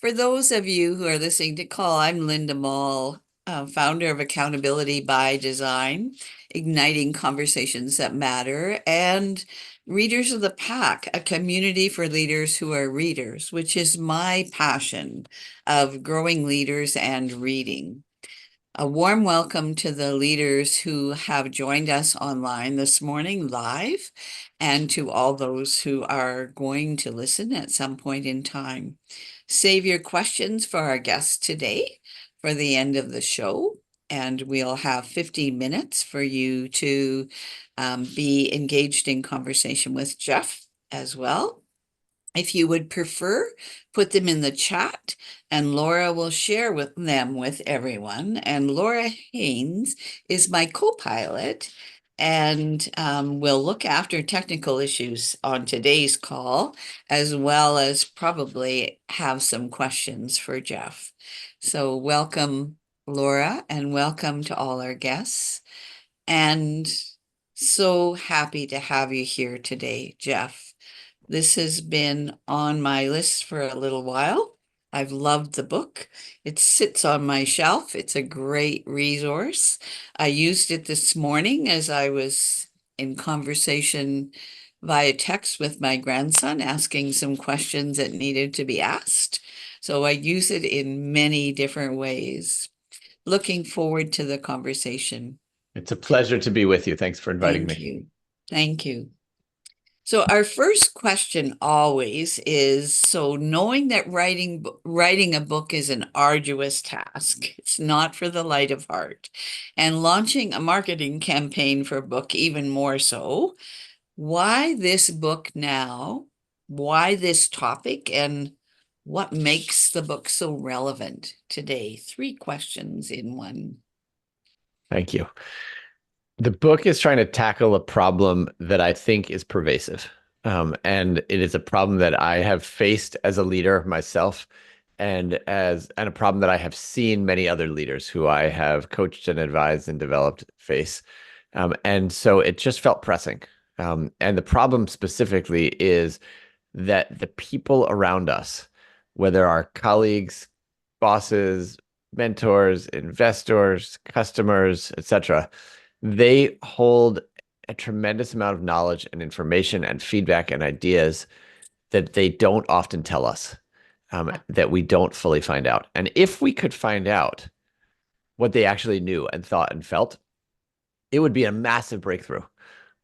For those of you who are listening to call, I'm Linda Mall, founder of Accountability by Design, igniting conversations that matter, and Readers of the Pack, a community for leaders who are readers, which is my passion of growing leaders and reading. A warm welcome to the leaders who have joined us online this morning live, and to all those who are going to listen at some point in time. Save your questions for our guests today for the end of the show, and we'll have 15 minutes for you to be engaged in conversation with Jeff as well. If you would prefer, put them in the chat and Laura will share with them with everyone. And Laura Haynes is my co-pilot and will look after technical issues on today's call, as well as probably have some questions for Jeff. So welcome, Laura, and welcome to all our guests. And so happy to have you here today, Jeff. This has been on my list for a little while. I've loved the book. It sits on my shelf. It's a great resource. I used it this morning as I was in conversation via text with my grandson, asking some questions that needed to be asked. So I use it in many different ways. Looking forward to the conversation. It's a pleasure to be with you. Thanks for inviting Thank me. you. Thank you. So our first question always is, so knowing that writing a book is an arduous task, it's not for the light of heart, and launching a marketing campaign for a book even more so, why this book now? Why this topic? And what makes the book so relevant today? Three questions in one. Thank you. The book is trying to tackle a problem that I think is pervasive. And it is a problem that I have faced as a leader myself, and a problem that I have seen many other leaders who I have coached and advised and developed face. And so it just felt pressing. And the problem specifically is that the people around us, whether our colleagues, bosses, mentors, investors, customers, etc., they hold a tremendous amount of knowledge and information and feedback and ideas that they don't often tell us, that we don't fully find out. And if we could find out what they actually knew and thought and felt, it would be a massive breakthrough.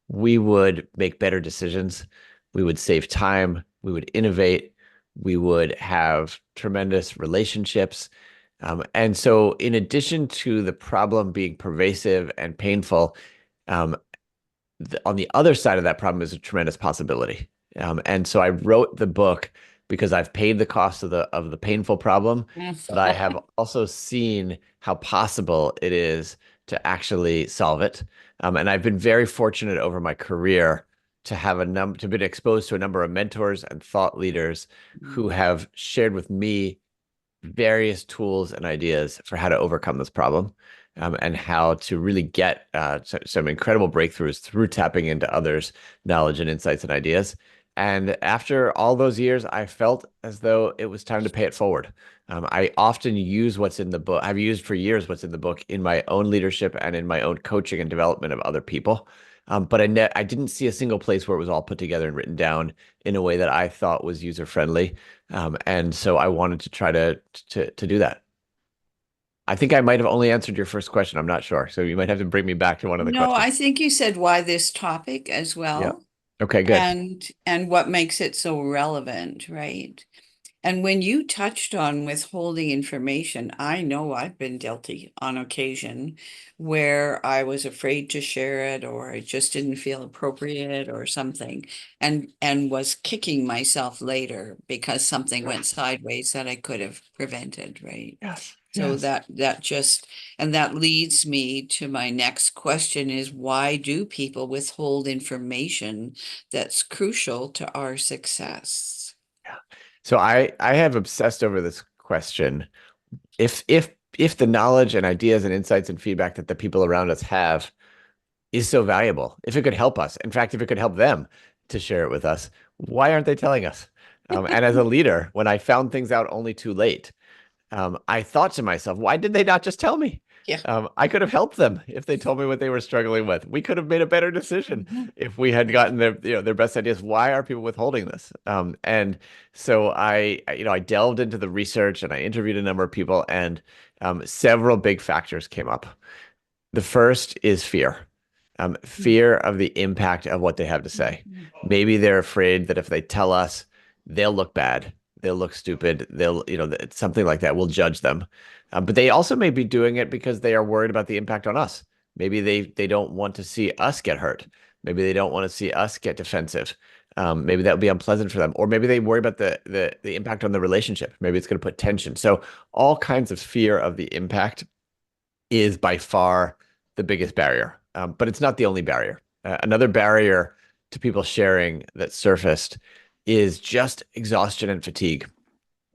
We would make better decisions. We would save time. We would innovate. We would have tremendous relationships. And so, in addition to the problem being pervasive and painful, on the other side of that problem is a tremendous possibility. And so, I wrote the book because I've paid the cost of the painful problem, but I have also seen how possible it is to actually solve it. And I've been very fortunate over my career to have to been exposed to a number of mentors and thought leaders who have shared with me various tools and ideas for how to overcome this problem, and how to really get some incredible breakthroughs through tapping into others' knowledge and insights and ideas. And after all those years, I felt as though it was time to pay it forward. I often use what's in the book. I've used for years what's in the book in my own leadership and in my own coaching and development of other people. But I didn't see a single place where it was all put together and written down in a way that I thought was user-friendly. And so I wanted to try to do that. I think I might have only answered your first question. I'm not sure. So you might have to bring me back to one of the No, questions. I think you said why this topic as Yeah. well. Okay, good. And what makes it so relevant, right? And when you touched on withholding information, I know I've been guilty on occasion where I was afraid to share it or it just didn't feel appropriate or something, and was kicking myself later because something went sideways that I could have prevented, right? Yes. So Yes. that just, and that leads me to my next question is, why do people withhold information that's crucial to our success? Yeah. So I have obsessed over this question. If the knowledge and ideas and insights and feedback that the people around us have is so valuable, if it could help us, in fact, if it could help them to share it with us, why aren't they telling us? And as a leader, when I found things out only too late, I thought to myself, why did they not just tell me? Yeah. I could have helped them if they told me what they were struggling with. We could have made a better decision Mhm. if we had gotten their best ideas. Why are people withholding this? And so I delved into the research and I interviewed a number of people, and several big factors came up. The first is fear. Fear of the impact of what they have to say. Mhm. Maybe they're afraid that if they tell us, they'll look bad, they'll look stupid, something like that. We'll judge them. But they also may be doing it because they are worried about the impact on us. Maybe they don't want to see us get hurt. Maybe they don't want to see us get defensive. Maybe that would be unpleasant for them. Or maybe they worry about the impact on the relationship. Maybe it's going to put tension. So all kinds of fear of the impact is by far the biggest barrier. But it's not the only barrier. Another barrier to people sharing that surfaced is just exhaustion and fatigue.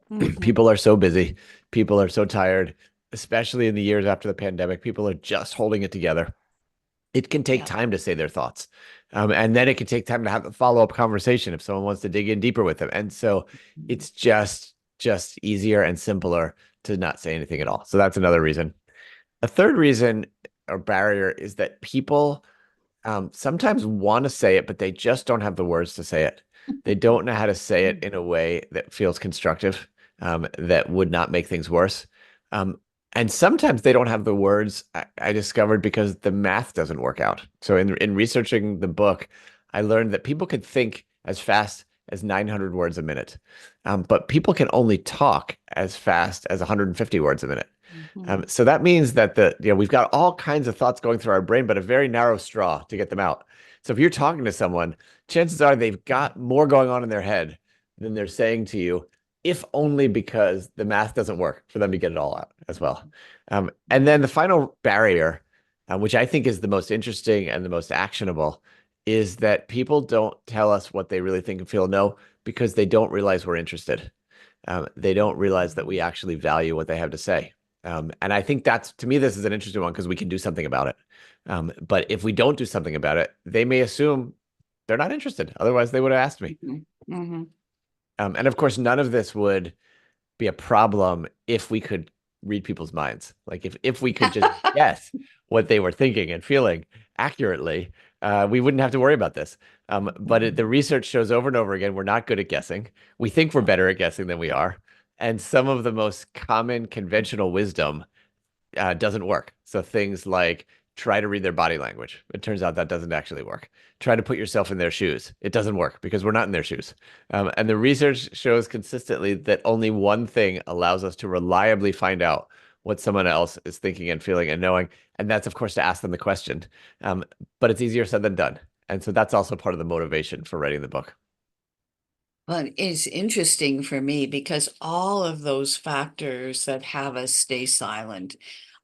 Mhm. People are so busy. People are so tired, especially in the years after the pandemic. People are just holding it together. It can take Yeah. time to say their thoughts. And then it can take time to have a follow-up conversation if someone wants to dig in deeper with them. And so it's just easier and simpler to not say anything at all. So that's another reason. A third reason or barrier is that people sometimes want to say it, but they just don't have the words to say it. They don't know how to say it in a way that feels constructive, that would not make things worse. And sometimes they don't have the words I discovered because the math doesn't work out. So in researching the book, I learned that people could think as fast as 900 words a minute, but people can only talk as fast as 150 words a minute. Mhm. So that means that we've got all kinds of thoughts going through our brain, but a very narrow straw to get them out. So if you're talking to someone, chances are they've got more going on in their head than they're saying to you, if only because the math doesn't work for them to get it all out as well. And then the final barrier, which I think is the most interesting and the most actionable, is that people don't tell us what they really think and feel. No, because they don't realize we're interested. They don't realize that we actually value what they have to say. And I think to me, this is an interesting one because we can do something about it. But if we don't do something about it, they may assume they're not interested. Otherwise, they would have asked me. Mhm. Mhm. And of course, none of this would be a problem if we could read people's minds. Like if we could just guess what they were thinking and feeling accurately, we wouldn't have to worry about this. But the research shows over and over again, we're not good at guessing. We think we're better at guessing than we are. And some of the most common conventional wisdom doesn't work. So things like try to read their body language. It turns out that doesn't actually work. Try to put yourself in their shoes. It doesn't work because we're not in their shoes. And the research shows consistently that only one thing allows us to reliably find out what someone else is thinking and feeling and knowing. And that's, of course, to ask them the question. Um, but it's easier said than done. And so that's also part of the motivation for writing the book. But it's interesting for me because all of those factors that have us stay silent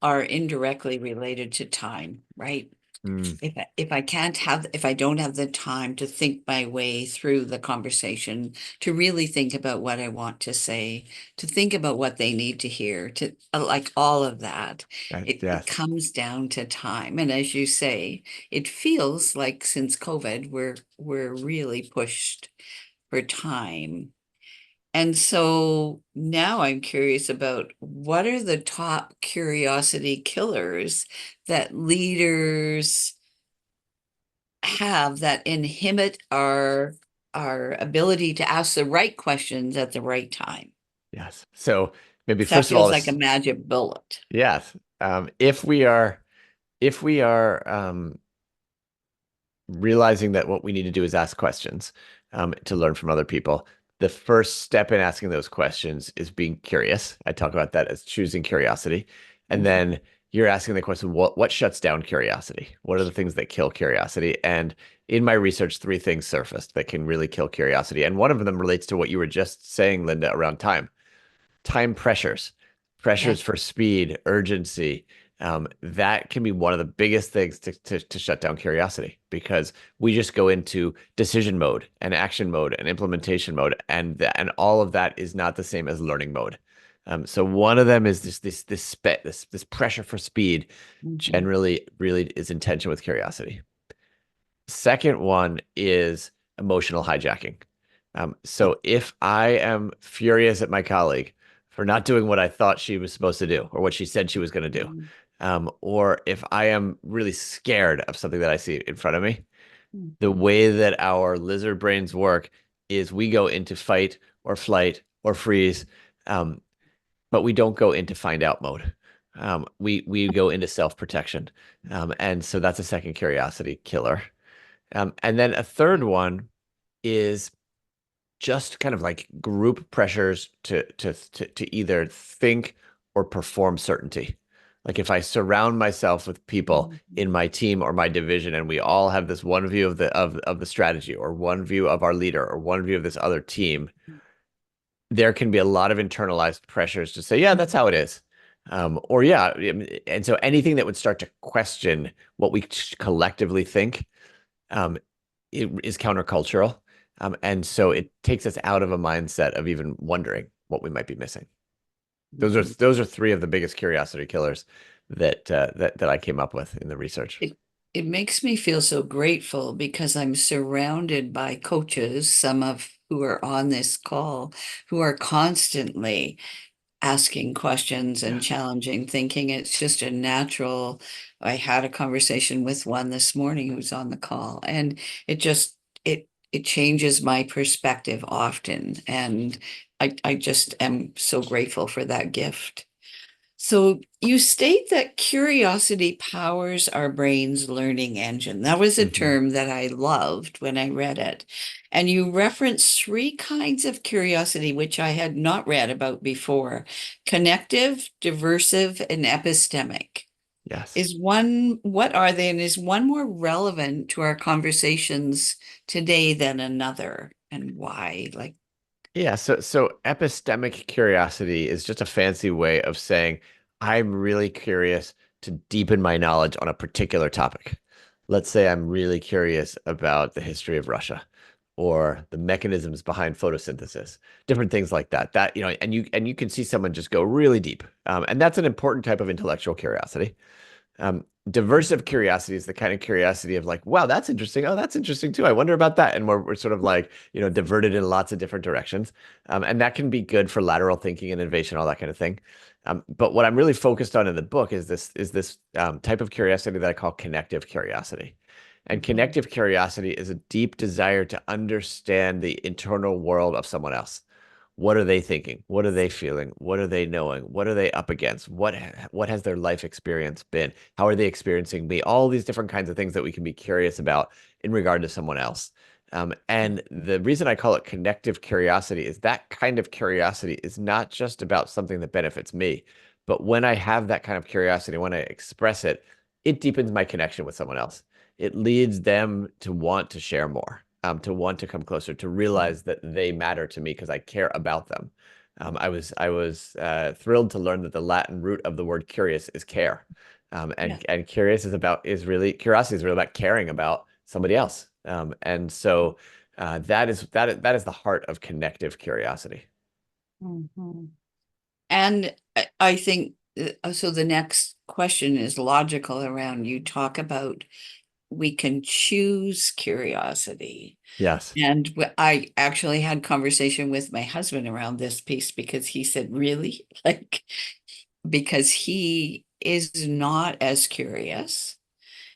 are indirectly related to time, right? Mm, If I don't have the time to think my way through the conversation, to really think about what I want to say, to think about what they need to hear, to like all of that, it yes. comes down to time. And as you say, it feels like since COVID, we're really pushed for time. And so now I'm curious about what are the top curiosity killers that leaders have that inhibit our ability to ask the right questions at the right time. Yes. So maybe That first of all, feels like a magic bullet. yes. If we are realizing that what we need to do is ask questions to learn from other people. The first step in asking those questions is being curious. I talk about that as choosing curiosity. And Mhm. then you're asking the question, what shuts down curiosity? What are the things that kill curiosity? And in my research, three things surfaced that can really kill curiosity. And one of them relates to what you were just saying, Linda, around time. Time pressures, Yeah. pressures for speed, urgency. That can be one of the biggest things to shut down curiosity because we just go into decision mode and action mode and implementation mode, and all of that is not the same as learning mode. So one of them is this pressure for speed Mhm. generally really is in tension with curiosity. Second one is emotional hijacking. So if I am furious at my colleague for not doing what I thought she was supposed to do or what she said she was going to do, Mhm. or if I am really scared of something that I see in front of me, the Mhm. way that our lizard brains work is we go into fight or flight or freeze, um, but we don't go into find out mode. We go into self-protection. And so that's a second curiosity killer. And then a third one is just kind of like group pressures to either think or perform certainty. Like if I surround myself with people in Mhm. my team or my division, and we all have this one view of the strategy, or one view of our leader, or one view of this other team, there can be a lot of internalized pressures to say, yeah, that's how it is. Or yeah, and so anything that would start to question what we collectively think, um, it is countercultural. And so it takes us out of a mindset of even wondering what we might be missing. Mhm. Those are three of the biggest curiosity killers that I came up with in the research. It makes me feel so grateful because I'm surrounded by coaches, some of who are on this call, who are constantly asking questions and Yeah. challenging thinking. It's just a natural. I had a conversation with one this morning who's on the call, and it just it changes my perspective often. And I just am so grateful for that gift. So you state that curiosity powers our brain's learning engine. That was a Mhm. term that I loved when I read it. And you referenced three kinds of curiosity, which I had not read about before: connective, diversive, and epistemic. Yes. Is one, what are they? And is one more relevant to our conversations today than another? And why? Like, Yeah, so epistemic curiosity is just a fancy way of saying I'm really curious to deepen my knowledge on a particular topic. Let's say I'm really curious about the history of Russia or the mechanisms behind photosynthesis, different things like that. That, and you can see someone just go really deep. And that's an important type of intellectual curiosity. Diversive curiosity is the kind of curiosity of like, wow, that's interesting. Oh, that's interesting too. I wonder about that. And we're sort of like, diverted in lots of different directions. And that can be good for lateral thinking and innovation, all that kind of thing. But what I'm really focused on in the book is this type of curiosity that I call connective curiosity. And Mhm. connective curiosity is a deep desire to understand the internal world of someone else. What are they thinking? What are they feeling? What are they knowing? What are they up against? What has their life experience been? How are they experiencing me? All these different kinds of things that we can be curious about in regard to someone else. And the reason I call it connective curiosity is that kind of curiosity is not just about something that benefits me, but when I have that kind of curiosity, when I express it, it deepens my connection with someone else. It leads them to want to share more, to want to come closer, to realize that they matter to me because I care about them. I was thrilled to learn that the Latin root of the word curious is care, Yeah. and curious is really curiosity is really about caring about somebody else. And so that is the heart of connective curiosity. Mhm. And I think so. The next question is logical around you talk about we can choose curiosity. Yes. And I actually had conversation with my husband around this piece because he said, really? Like, because he is not as curious.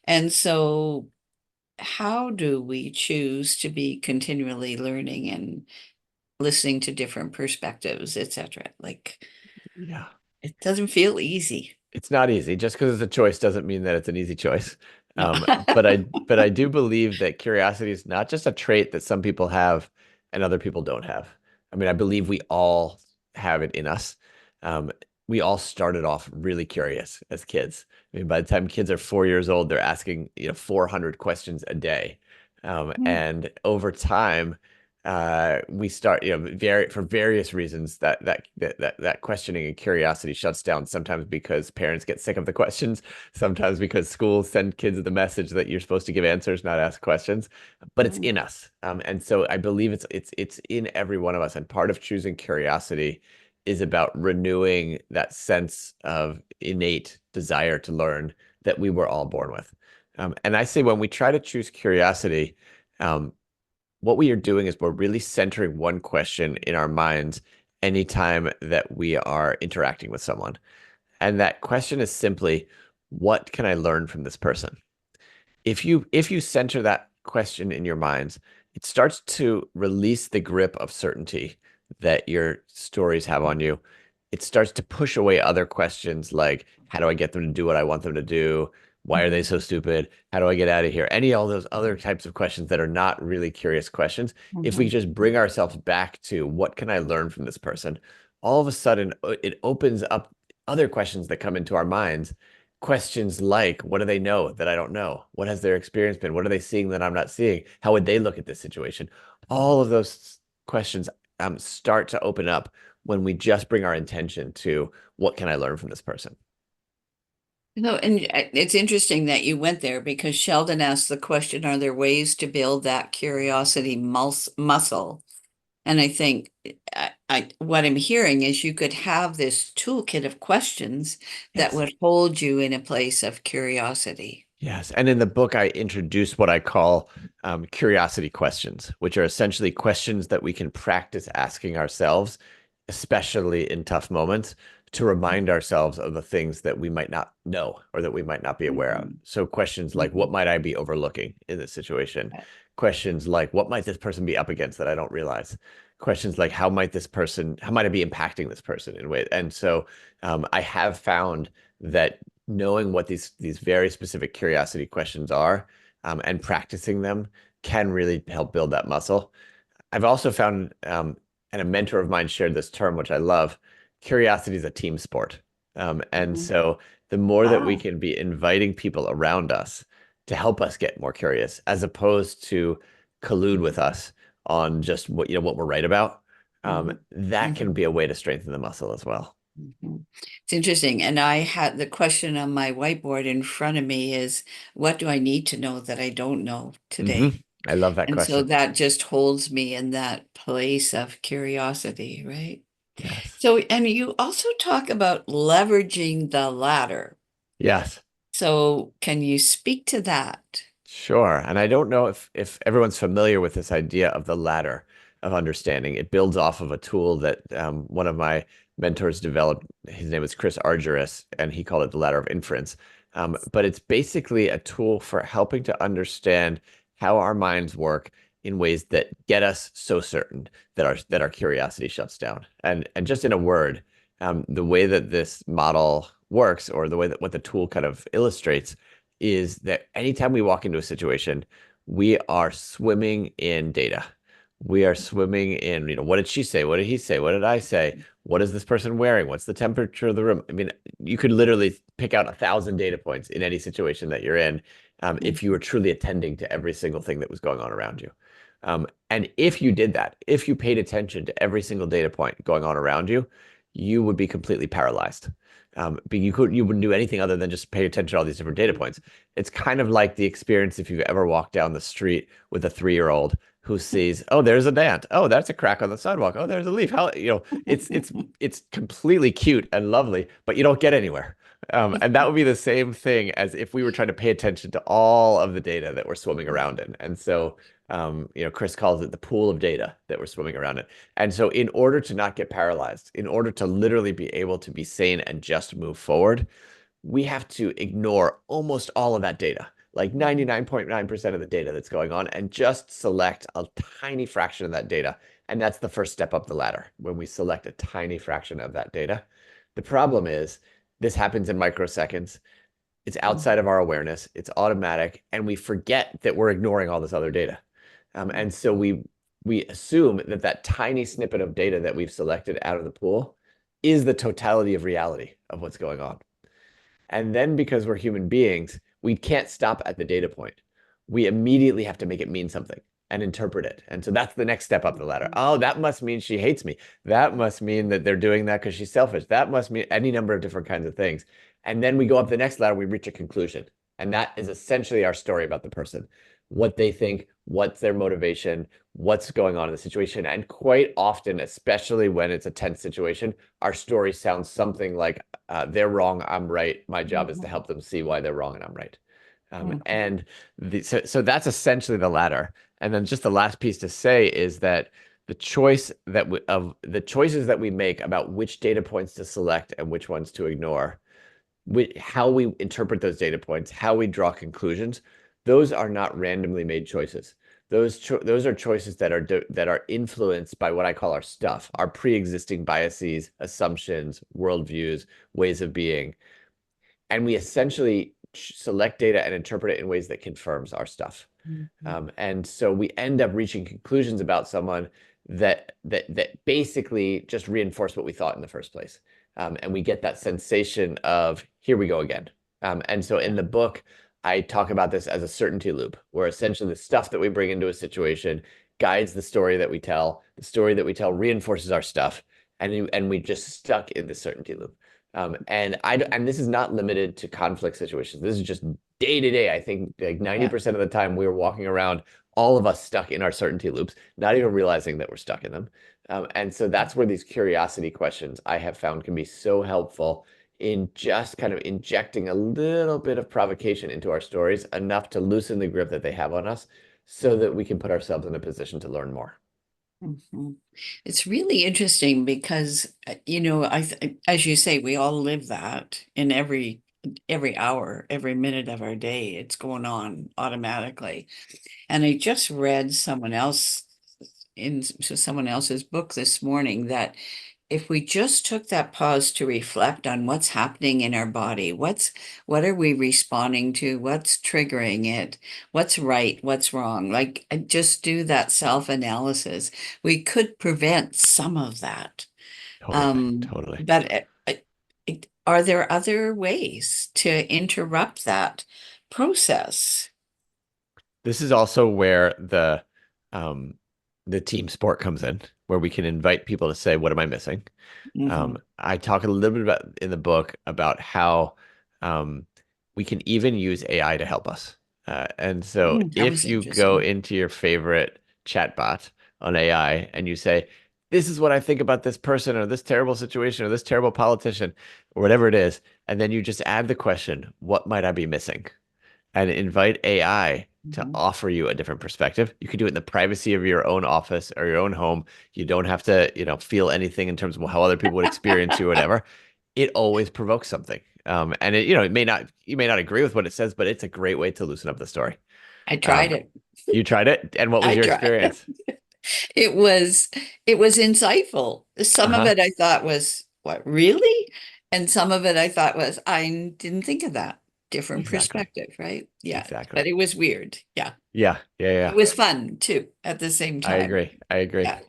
And so how do we choose to be continually learning and listening to different perspectives, etc.? Like, Yeah. it doesn't feel easy. It's not easy. Just because it's a choice doesn't mean that it's an easy choice. No. But I do believe that curiosity is not just a trait that some people have and other people don't have. I mean, I believe we all have it in us. Um, we all started off really curious as kids. I mean, by the time kids are 4 years old, they're asking, 400 questions a day. Mm, And over time, we start, for various reasons that questioning and curiosity shuts down. Sometimes because parents get sick of the questions, sometimes because schools send kids the message that you're supposed to give answers, not ask questions. But it's mm, in us, and so I believe it's in every one of us. And part of choosing curiosity is about renewing that sense of innate desire to learn that we were all born with. And I say when we try to choose curiosity. Um, what we are doing is we're really centering one question in our minds anytime that we are interacting with someone. And that question is simply, what can I learn from this person? If you center that question in your minds, it starts to release the grip of certainty that your stories have on you. It starts to push away other questions like, how do I get them to do what I want them to do? Why are they so Mhm. stupid? How do I get out of here? Any all those other types of questions that are not really curious questions. If we Mhm. just bring ourselves back to what can I learn from this person, all of a sudden it opens up other questions that come into our minds. Questions like, what do they know that I don't know? What has their experience been? What are they seeing that I'm not seeing? How would they look at this situation? All of those questions start to open up when we just bring our intention to what can I learn from this person? No, and it's interesting that you went there because Sheldon asked the question, are there ways to build that curiosity muscle? And I think what I'm hearing is you could have this toolkit of questions that Yes. would hold you in a place of curiosity. Yes. And in the book, I introduce what I call curiosity questions, which are essentially questions that we can practice asking ourselves, especially in tough moments, to remind ourselves of the things that we might not know or that we might not be aware of. Mhm. So, questions like, what Mhm. might I be overlooking in this situation? Questions like, what might this person be up against that I don't realize? Questions like, how might I be impacting this person in ways? And so, I have found that knowing what these very specific curiosity questions are and practicing them can really help build that muscle. I've also found, and a mentor of mine shared this term, which I love, curiosity is a team sport. And Mhm. so the more that we Ah. can be inviting people around us to help us get more curious, as opposed to collude with us on just what we're right about, Mhm. that can Mhm. be a way to strengthen the muscle as well. Mhm. It's interesting. And I had the question on my whiteboard in front of me is, what do I need to know that I don't know Hmm. today? I love that And so question. that just holds me in that place of curiosity, right? Yes. So, and you also talk about leveraging the ladder. Yes. So, can you speak to that? Sure. And I don't know if everyone's familiar with this idea of the ladder of understanding. It builds off of a tool that one of my mentors developed. His name was Chris Argyris, and he called it the ladder of inference. But it's basically a tool for helping to understand how our minds work in ways that get us so certain that our curiosity shuts down. And just in a word, the way that this model works, or the way that what the tool kind of illustrates, is that anytime we walk into a situation, we are swimming in data. We are swimming in, what did she say? What did he say? What did I say? What is this person wearing? What's the temperature of the room? I mean, you could literally pick out 1,000 data points in any situation that you're in, if you were truly attending to every single thing that was going on around you. And if you did that, if you paid attention to every single data point going on around you, you would be completely paralyzed. But you wouldn't do anything other than just pay attention to all these different data points. It's kind of like the experience if you've ever walked down the street with a 3-year-old who sees, oh, there's a dent. Oh, that's a crack on the sidewalk. Oh, there's a leaf. How, it's completely cute and lovely, but you don't get anywhere. And that would be the same thing as if we were trying to pay attention to all of the data that we're swimming around in. And so, Chris calls it the pool of data that we're swimming around in. And so, in order to not get paralyzed, in order to literally be able to be sane and just move forward, we have to ignore almost all of that data, like 99.9% of the data that's going on, and just select a tiny fraction of that data. And that's the first step up the ladder when we select a tiny fraction of that data. The problem is this happens in microseconds. It's outside of our awareness. It's automatic, and we forget that we're ignoring all this other data. And so we assume that that tiny snippet of data that we've selected out of the pool is the totality of reality of what's going on. And then because we're human beings, we can't stop at the data point. We immediately have to make it mean something and interpret it. And so that's the next step up the ladder. Oh, that must mean she hates me. That must mean that they're doing that because she's selfish. That must mean any number of different kinds of things. And then we go up the next ladder, we reach a conclusion. And that is essentially our story about the person, what they think, what's their motivation, what's going on in the situation. And quite often, especially when it's a tense situation, our story sounds something like, they're wrong, I'm right. My job is to help them see why they're wrong and I'm right. Mhm. And so that's essentially the latter. And then just the last piece to say is that the choices that we make about which data points to select and which ones to ignore, how we interpret those data points, how we draw conclusions, those are not randomly made choices. Those are choices that are influenced by what I call our stuff, our pre-existing biases, assumptions, worldviews, ways of being, and we essentially select data and interpret it in ways that confirms our stuff. Mhm. And so we end up reaching conclusions about someone that basically just reinforce what we thought in the first place. And we get that sensation of here we go again. And so in Yeah. the book, I talk about this as a certainty loop, where essentially the stuff that we bring into a situation guides the story that we tell. The story that we tell reinforces our stuff, and we just stuck in the certainty loop. And this is not limited to conflict situations. This is just day to day. I think like Yeah. 90% of the time we were walking around, all of us stuck in our certainty loops, not even realizing that we're stuck in them. And so that's where these curiosity questions I have found can be so helpful in just kind of injecting a little bit of provocation into our stories, enough to loosen the grip that they have on us so that we can put ourselves in a position to learn more. Mhm. It's really interesting because, as you say, we all live that in every hour, every minute of our day. It's going on automatically. And I just read someone else's book this morning that if we just took that pause to reflect on what's happening in our body, what are we responding to, what's triggering it, what's right, what's wrong, like just do that self-analysis, we could prevent some of that. Totally, totally. But are there other ways to interrupt that process? This is also where um, the team sport comes in, where we can invite people to say, "What am I missing?" Hmm. I talk a little bit about in the book about how um, we can even use AI to help us. And so That if was you go interesting. into your favorite chatbot on AI and you say, "This is what I think about this person or this terrible situation or this terrible politician," or whatever it is, and then you just add the question, "What might I be missing?" and invite AI to Mhm. offer you a different perspective. You can do it in the privacy of your own office or your own home. You don't have to, feel anything in terms of how other people would experience you or whatever. It always provokes something. And you may not agree with what it says, but it's a great way to loosen up the story. I tried Um, it. you tried it, and what was I your tried. experience? It was it was insightful. Some of Uh-huh. it I thought was, what, really? And some of it I thought was, I didn't think of that. Different Exactly. perspective, right? Yeah. But Exactly. it was weird. Yeah. Yeah, yeah, It yeah. was fun too at the same I time. agree. I agree. Yeah.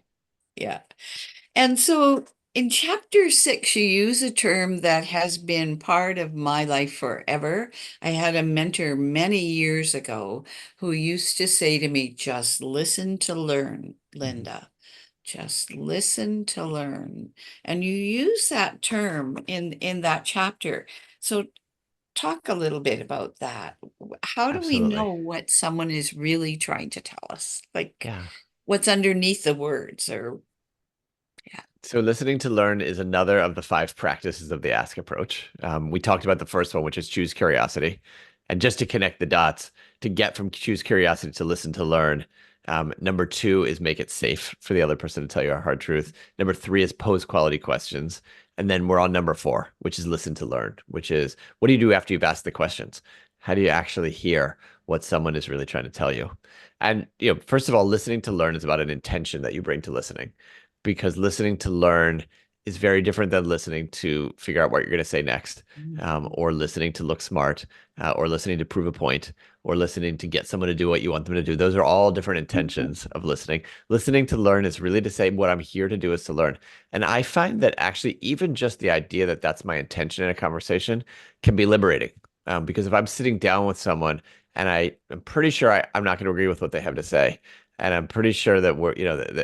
Yeah. And so in chapter 6, you use a term that has been part of my life forever. I had a mentor many years ago who used to say to me, just listen to learn, Mhm. Linda. Just listen to learn. And you use that term in that chapter. So talk a little bit about that. How do we Absolutely. know what someone is really trying to tell us? Like Yeah. what's underneath the words or yeah. So listening to learn is another of the five practices of the ask approach. We talked about the first one, which is choose curiosity. And just to connect the dots, to get from choose curiosity to listen to learn, number two is make it safe for the other person to tell you a hard truth. Number three is pose quality questions. And then we're on number four, which is listen to learn, which is what do you do after you've asked the questions? How do you actually hear what someone is really trying to tell you? And first of all, listening to learn is about an intention that you bring to listening, because listening to learn is very different than listening to figure out what you're going to say next, Mhm. or listening to look smart, or listening to prove a point, or listening to get someone to do what you want them to do. Those are all different intentions of listening. Listening to learn is really to say, what I'm here to do is to learn. And I find that actually, even just the idea that that's my intention in a conversation can be liberating. Because if I'm sitting down with someone and I'm pretty sure I'm not going to agree with what they have to say, and I'm pretty sure that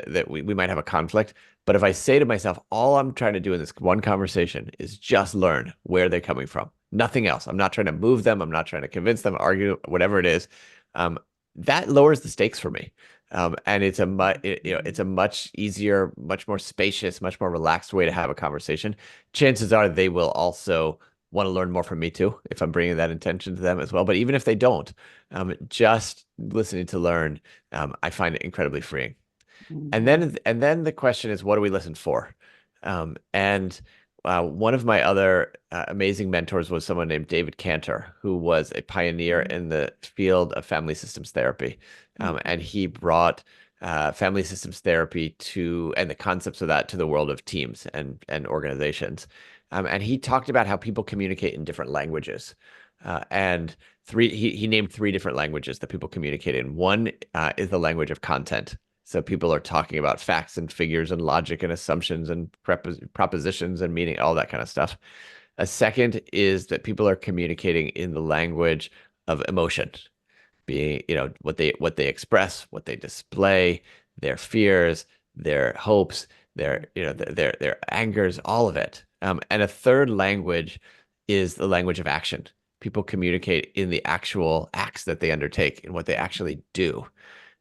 that we might have a conflict. But if I say to myself, all I'm trying to do in this one conversation is just learn where they're coming from, nothing else. I'm not trying to move them. I'm not trying to convince them, argue, whatever it is. Um, that lowers the stakes for me. And it's a much easier, much more spacious, much more relaxed way to have a conversation. Chances are they will also want to learn more from me too, if I'm bringing that intention to them as well. But even if they don't, just listening to learn, I find it incredibly freeing. Mhm. And then the question is, what do we listen for? And one of my other amazing mentors was someone named David Cantor, who was a pioneer in the field of family systems therapy. And Mhm. he brought family systems therapy to and the concepts of that to the world of teams and organizations. And he talked about how people communicate in different languages. And he named three different languages that people communicate in. One is the language of content. So people are talking about facts and figures and logic and assumptions and propositions and meaning, all that kind of stuff. A second is that people are communicating in the language of emotion, being, what they express, what they display, their fears, their hopes, their angers, all of it. And a third language is the language of action. People communicate in the actual acts that they undertake and what they actually do.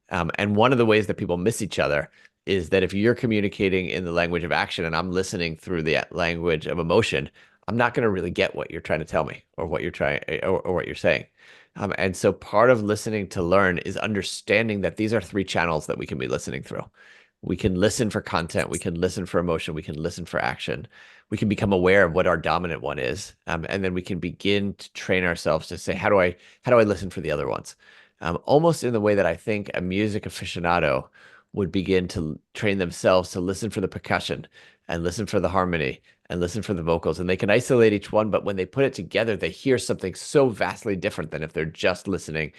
And one of the ways that people miss each other is that if you're communicating in the language of action and I'm listening through the language of emotion, I'm not going to really get what you're trying to tell me or what you're trying or what you're saying. And so part of listening to learn is understanding that these are three channels that we can be listening through. We can listen for content, we can listen for emotion, we can listen for action. We can become aware of what our dominant one is, and then we can begin to train ourselves to say, how do I listen for the other ones? Almost in the way that I think a music aficionado would begin to train themselves to listen for the percussion and listen for the harmony and listen for the vocals. And they can isolate each one, but when they put it together, they hear something so vastly different than if they're just listening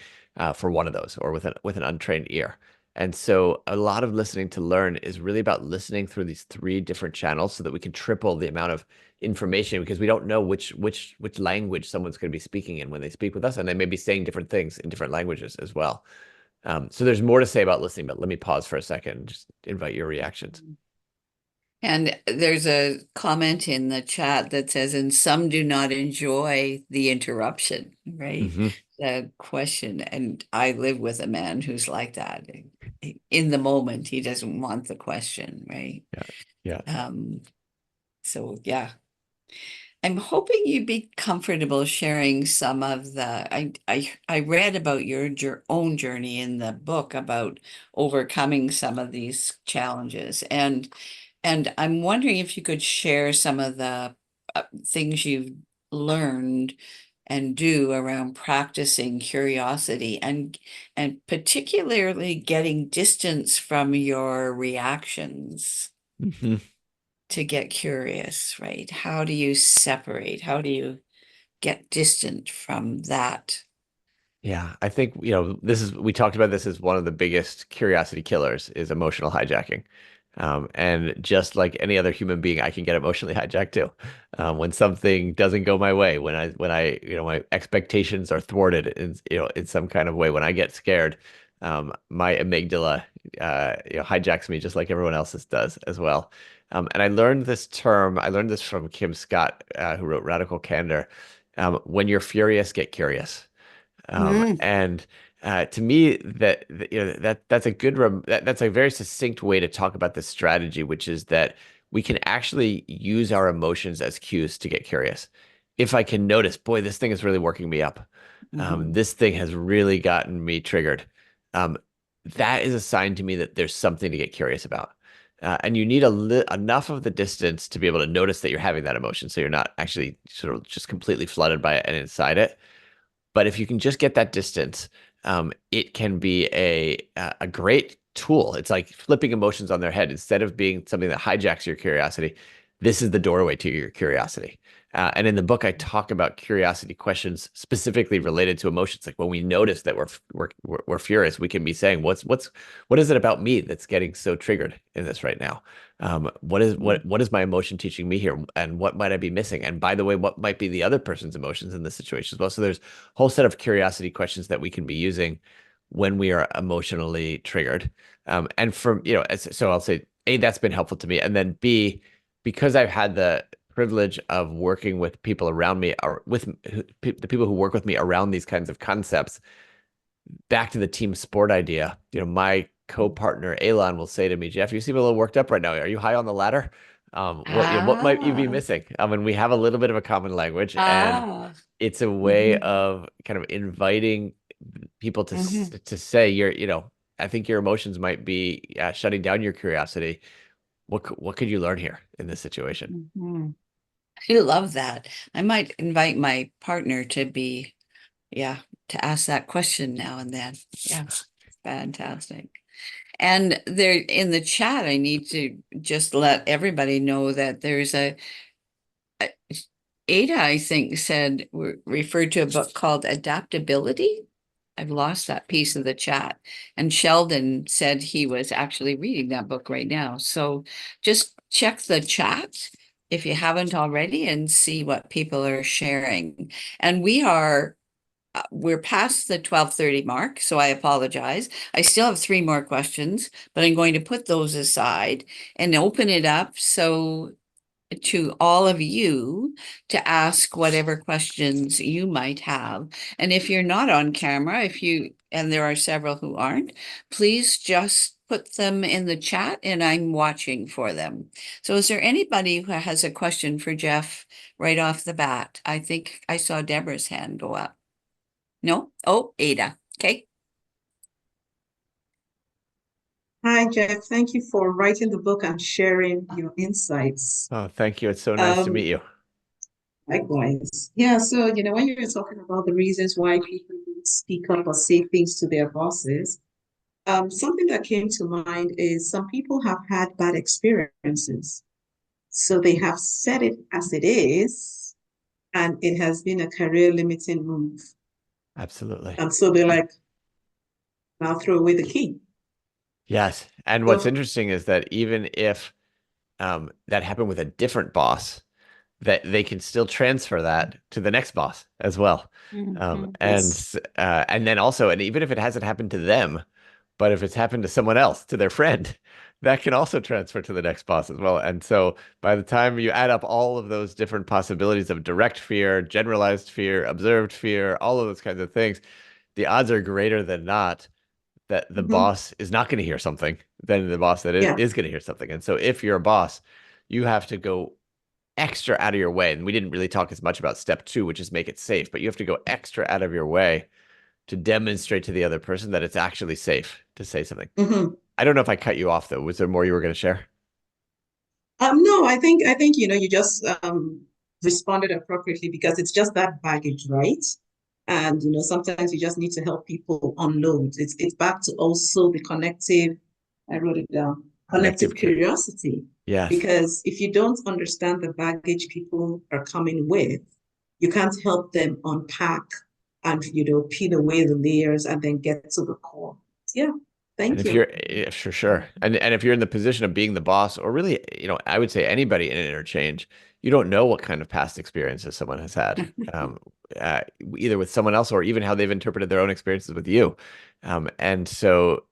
for one of those or with an untrained ear. And so a lot of listening to learn is really about listening through these three different channels so that we can triple the amount of information because we don't know which language someone's going to be speaking in when they speak with us, and they may be saying different things in different languages as well. So there's more to say about listening, but let me pause for a second and just invite your reactions. And there's a comment in the chat that says, and some do not enjoy the interruption, right? Hmm. The question. And I live with a man who's like that. In the moment, he doesn't want the question, right? Yeah. Yeah. Um, so yeah. I'm hoping you'd be comfortable sharing some of the I read about your own journey in the book about overcoming some of these challenges, and I'm wondering if you could share some of the things you've learned and do around practicing curiosity and particularly getting distance from your reactions Hmm. to get curious, right? How do you separate? How do you get distant from that? Yeah, I think, we talked about this as one of the biggest curiosity killers is emotional hijacking. And just like any other human being, I can get emotionally hijacked too. When something doesn't go my way, when I, my expectations are thwarted in some kind of way, when I get scared, my amygdala, hijacks me just like everyone else's does as well. And I learned this from Kim Scott, who wrote Radical Candor. When you're furious, get curious. Mm, And to me, that's a that's a very succinct way to talk about this strategy, which is that we can actually use our emotions as cues to get curious. If I can notice, boy, this thing is really working me up. mhm, This thing has really gotten me triggered. Um, that is a sign to me that there's something to get curious about. And you need enough of the distance to be able to notice that you're having that emotion, so you're not actually sort of just completely flooded by it and inside it. But if you can just get that distance, it can be a great tool. It's like flipping emotions on their head. Instead of being something that hijacks your curiosity, this is the doorway to your curiosity. And in the book, I talk about curiosity questions specifically related to emotions. Like when we notice that we're furious, we can be saying, what is it about me that's getting so triggered in this right now? What is my emotion teaching me here, and what might I be missing? And by the way, what might be the other person's emotions in this situation as well? So there's a whole set of curiosity questions that we can be using when we are emotionally triggered. And from so I'll say A, that's been helpful to me, and then B, because I've had the privilege of working with people around me, or with the people who work with me around these kinds of concepts, back to the team sport idea, my co-partner Elon will say to me, Jeff, you seem a little worked up right now. Are you high on the ladder? What might you be Ah, missing? And we have a little bit of a common language, and ah. it's a way Mm-hmm, of kind of inviting people mm-hmm, to say I think your emotions might be shutting down your curiosity. What could you learn here in this situation? mm-hmm. I love that. I might invite my partner to be, yeah, to ask that question now and then. Yeah, fantastic. And there in the chat, I need to just let everybody know that there's a- Ada, I think, said referred to a book called Adaptability. I've lost that piece of the chat. And Sheldon said he was actually reading that book right now. So just check the chat if you haven't already and see what people are sharing. And we're past the 12:30 mark, so I apologize. I still have three more questions, but I'm going to put those aside and open it up so to all of you to ask whatever questions you might have. And if you're not on camera, and there are several who aren't, please just put them in the chat and I'm watching for them. So is there anybody who has a question for Jeff right off the bat? I think I saw Deborah's hand go up. No? Oh, Ada. Okay. Hi, Jeff. Thank you for writing the book and sharing your insights. Oh, thank you. It's so nice to meet Um, you. Likewise. Yeah, so, when you were talking about the reasons why people don't speak up or say things to their bosses, something that came to mind is some people have had bad experiences. So they have said it as it is, and it has been a career limiting move. Absolutely. And so they're like, I'll throw away the key. Yes. And what's So, interesting is that even if that happened with a different boss, that they can still transfer that to the next boss as well. Mhm. yes. And then also, and even if it hasn't happened to them, but if it's happened to someone else, to their friend, that can also transfer to the next boss as well. And so by the time you add up all of those different possibilities of direct fear, generalized fear, observed fear, all of those kinds of things, the odds are greater than not that the Mhm. boss is not going to hear something than the boss that Yeah. is going to hear something. And so if you're a boss, you have to go extra out of your way. And we didn't really talk as much about step two, which is make it safe, but you have to go extra out of your way to demonstrate to the other person that it's actually safe to say something. Mhm. I don't know if I cut you off though. Was there more you were going to share? No, I think you just responded appropriately because it's just that baggage, right? And sometimes you just need to help people unload. It's back to also the connective, I wrote it down, Connective connective care. curiosity. Yes. Because if you don't understand the baggage people are coming with, you can't help them unpack and peel away the layers and then get to the core. Yeah, And thank if you're, you. yeah, for sure. And if you're in the position of being the boss, or really, I would say anybody in an interchange, you don't know what kind of past experiences someone has had, um, uh, either with someone else or even how they've interpreted their own experiences with you. And so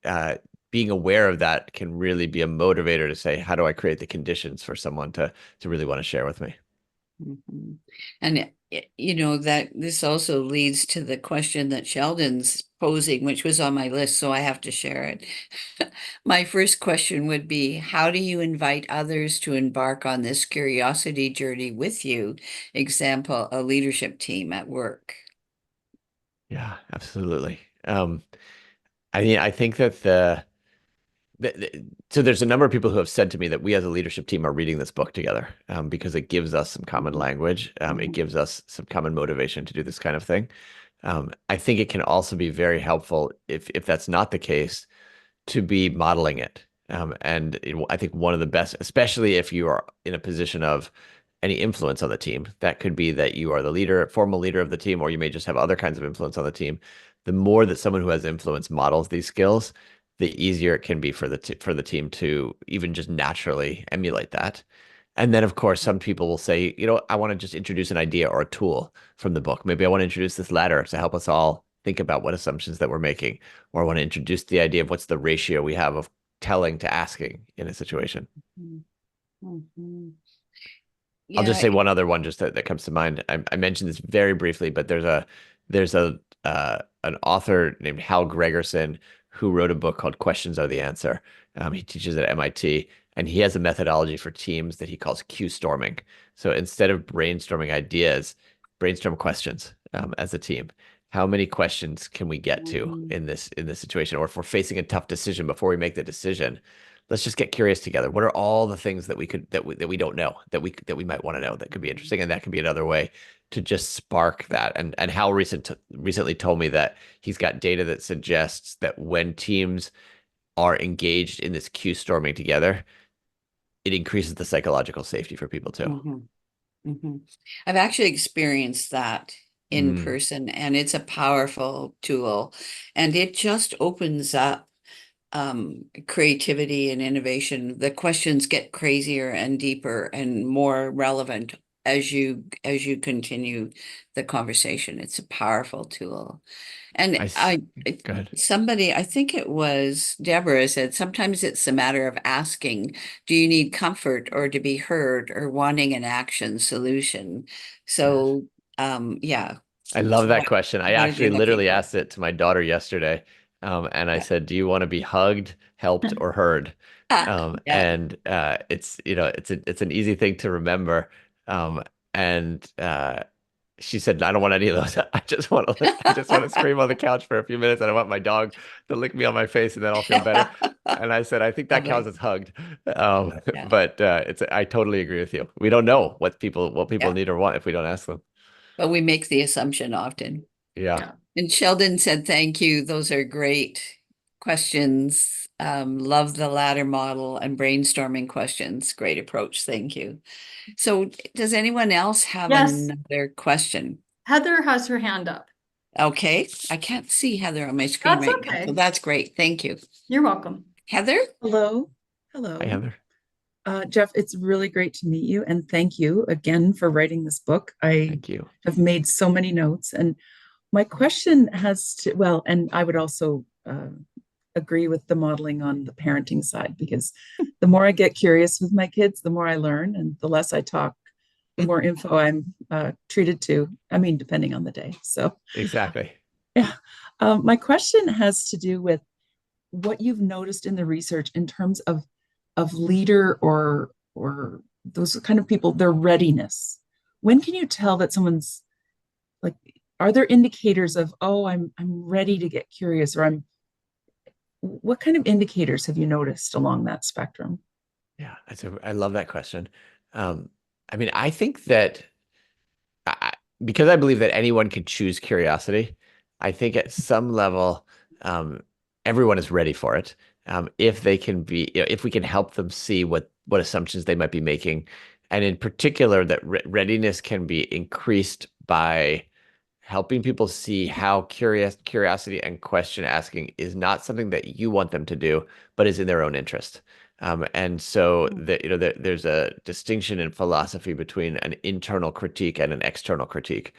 being aware of that can really be a motivator to say, how do I create the conditions for someone to really want to share with me? Mhm. And that this also leads to the question that Sheldon's posing, which was on my list, so I have to share it. My first question would be, how do you invite others to embark on this curiosity journey with you? Example, a leadership team at work. Yeah, absolutely. I think that so there's a number of people who have said to me that we as a leadership team are reading this book together because it gives us some common Mhm, language. It mhm, gives us some common motivation to do this kind of thing. I think it can also be very helpful if that's not the case to be modeling it. I think one of the best, especially if you are in a position of any influence on the team, that could be that you are the leader, formal leader of the team, or you may just have other kinds of influence on the team. The more that someone who has influence models these skills, the easier it can be for the team to even just naturally emulate that. And then, of course, some people will say, I want to just introduce an idea or a tool from the book. Maybe I want to introduce this ladder to help us all think about what assumptions that we're making, or I want to introduce the idea of what's the ratio we have of telling to asking in a situation. mhm, mhm. I'll just Yeah. say one other one just that comes to mind. I mentioned this very briefly, but there's an author named Hal Gregerson who wrote a book called Questions Are the Answer. He teaches at MIT. And he has a methodology for teams that he calls Q storming. So instead of brainstorming ideas, brainstorm questions as a team. How many questions can we get to in this situation? Or if we're facing a tough decision, before we make the decision, let's just get curious together. What are all the things that we don't know that we might want to know that could be interesting? And that can be another way to just spark that. And Hal recently told me that he's got data that suggests that when teams are engaged in this Q storming together, it increases the psychological safety for people too. I've actually experienced that in Mm. person, and it's a powerful tool, and it just opens up creativity and innovation. The questions get crazier and deeper and more relevant as you continue the conversation. It's a powerful tool. And Go ahead. somebody, I think it was Deborah, said sometimes it's a matter of asking, do you need comfort or to be heard or wanting an action solution? So, yeah. I love that What question. I are they actually looking literally for? asked it to my daughter yesterday. And I Yeah. said, do you want to be hugged, helped, or heard? Yeah. It's, it's an easy thing to remember. And she said, I don't want any of those. I just want to scream on the couch for a few minutes, and I want my dog to lick me on my face, and then I'll feel better. And I said, I think that counts Lovely. as hugged. Yeah. But I totally agree with you. We don't know what people Yeah. need or want if we don't ask them. But we make the assumption often. Yeah. Yeah. And Sheldon said, thank you. Those are great questions. Love the ladder model and brainstorming questions. Great approach. Thank you. So does anyone else have Yes. another question? Heather has her hand up. Okay. I can't see Heather on my screen That's right now. okay. So that's great. Thank you. You're welcome. Heather? Hello. Hello. Hi, Heather. Jeff, it's really great to meet you. And thank you again for writing this book. I Thank you. have made so many notes. And my question has to, well, and I would also agree with the modeling on the parenting side, because the more I get curious with my kids, the more I learn. And the less I talk, the more info I'm treated to. I mean, depending on the day. So, Exactly. yeah. My question has to do with what you've noticed in the research in terms of leader or those kind of people, their readiness. When can you tell that someone's like, are there indicators of, oh, I'm ready to get curious, or what kind of indicators have you noticed along that spectrum? Yeah, I love that question. I mean, I think that because I believe that anyone can choose curiosity, I think at some level, everyone is ready for it. If they can be, if we can help them see what assumptions they might be making, and in particular, that readiness can be increased by helping people see how curiosity and question asking is not something that you want them to do, but is in their own interest. And so there's a distinction in philosophy between an internal critique and an external critique.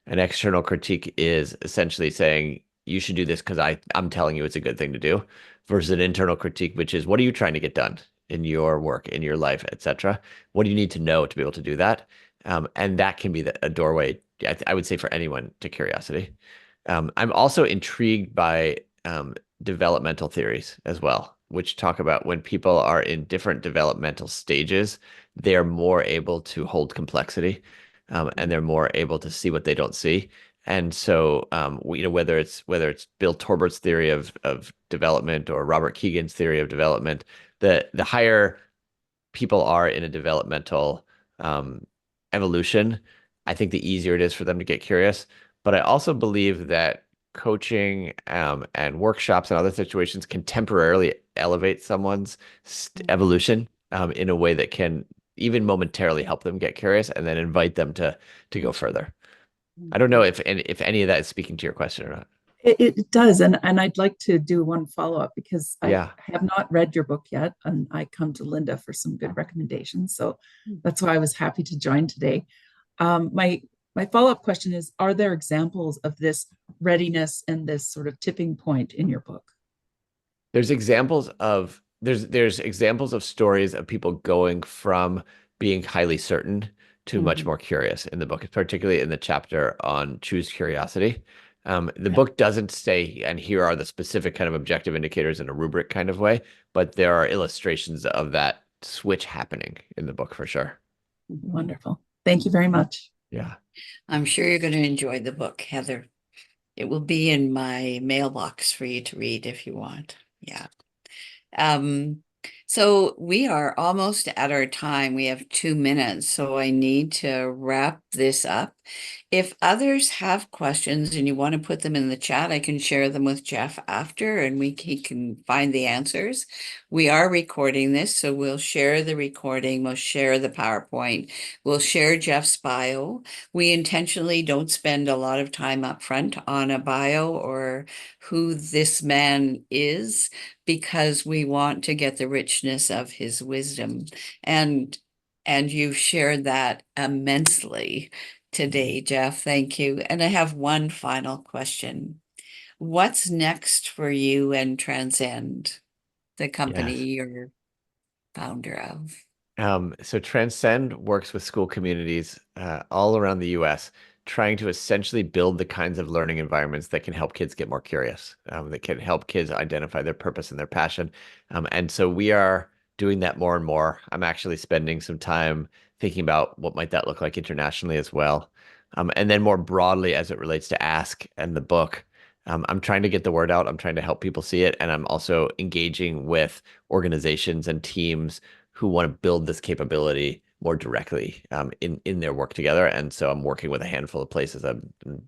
An external critique is essentially saying you should do this because I'm telling you it's a good thing to do, versus an internal critique, which is what are you trying to get done in your work, in your life, etc. What do you need to know to be able to do that? And that can be a doorway, I would say, for anyone to curiosity. I'm also intrigued by developmental theories as well, which talk about when people are in different developmental stages, they're more able to hold complexity, and they're more able to see what they don't see. And so, whether it's Bill Torbert's theory of development or Robert Keegan's theory of development, the higher people are in a developmental evolution, I think the easier it is for them to get curious. But I also believe that coaching and workshops and other situations can temporarily elevate someone's evolution in a way that can even momentarily help them get curious and then invite them to go further. I don't know if any of that is speaking to your question or not. It does, and I'd like to do one follow-up, because Yeah. I have not read your book yet, and I come to Linda for some good recommendations. So that's why I was happy to join today. My follow-up question is, are there examples of this readiness and this sort of tipping point in your book? There's examples of stories of people going from being highly certain to much more curious in the book, particularly in the chapter on choose curiosity. The book doesn't say, and here are the specific kind of objective indicators in a rubric kind of way, but there are illustrations of that switch happening in the book for sure. Wonderful. Thank you very much. Yeah. I'm sure you're going to enjoy the book, Heather. It will be in my mailbox for you to read if you want. Yeah. So we are almost at our time. We have 2 minutes, so I need to wrap this up. If others have questions and you want to put them in the chat, I can share them with Jeff after and he can find the answers. We are recording this, so we'll share the recording, we'll share the PowerPoint, we'll share Jeff's bio. We intentionally don't spend a lot of time up front on a bio or who this man is, because we want to get the richness of his wisdom. And you've shared that immensely today, Jeff. Thank you. And I have one final question. What's next for you and Transcend, the company Yes. you're founder of? So Transcend works with school communities all around the US, trying to essentially build the kinds of learning environments that can help kids get more curious, that can help kids identify their purpose and their passion. And so we are doing that more and more. I'm actually spending some time thinking about what might that look like internationally as well. And then more broadly, as it relates to Ask and the book, I'm trying to get the word out. I'm trying to help people see it. And I'm also engaging with organizations and teams who want to build this capability more directly in their work together. And so I'm working with a handful of places. I'd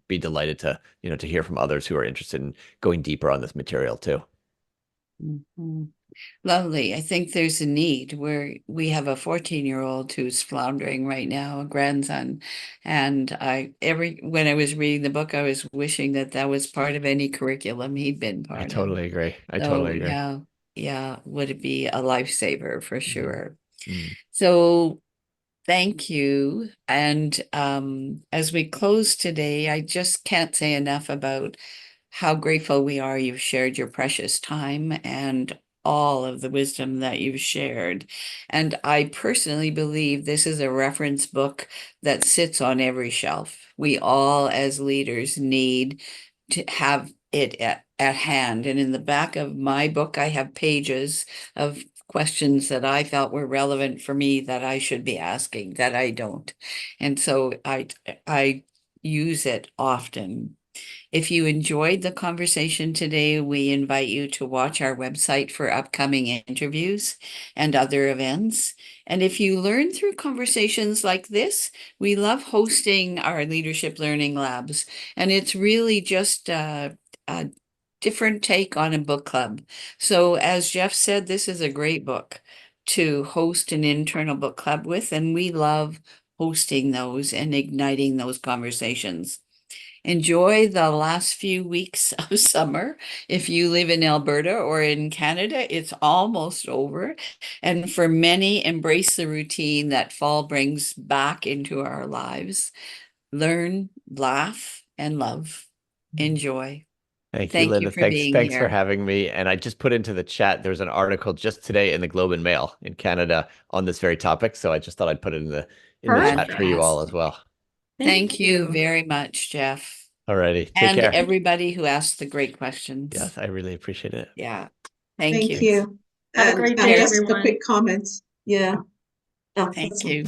be delighted to, to hear from others who are interested in going deeper on this material too. Mhm. Lovely. I think there's a need where we have a 14-year-old who's floundering right now, a grandson. And when I was reading the book, I was wishing that that was part of any curriculum he'd been I part of. totally agree. I So totally agree. yeah, would it be a lifesaver for sure. Mm. So thank you. And as we close today, I just can't say enough about how grateful we are you've shared your precious time and all of the wisdom that you've shared. And I personally believe this is a reference book that sits on every shelf. We all, as leaders, need to have it at hand. And in the back of my book, I have pages of questions that I felt were relevant for me that I should be asking that I don't. And so I use it often. If you enjoyed the conversation today, we invite you to watch our website for upcoming interviews and other events. And if you learn through conversations like this, we love hosting our leadership learning labs. And it's really just a different take on a book club. So as Jeff said, this is a great book to host an internal book club with, and we love hosting those and igniting those conversations. Enjoy the last few weeks of summer. If you live in Alberta or in Canada, it's almost over. And for many, embrace the routine that fall brings back into our lives. Learn, laugh, and love. Enjoy. Thank you, Thank you Linda. for being Thanks for here. having me. And I just put into the chat, there's an article just today in the Globe and Mail in Canada on this very topic. So I just thought I'd put it in the chat for you all as well. Thank you very much, Jeff. Alrighty. Take And care. everybody who asked the great questions. Yes, I really appreciate it. Yeah. Thank Thank you. you. Have a And great day, just a everyone. quick comment. Yeah. Thank you.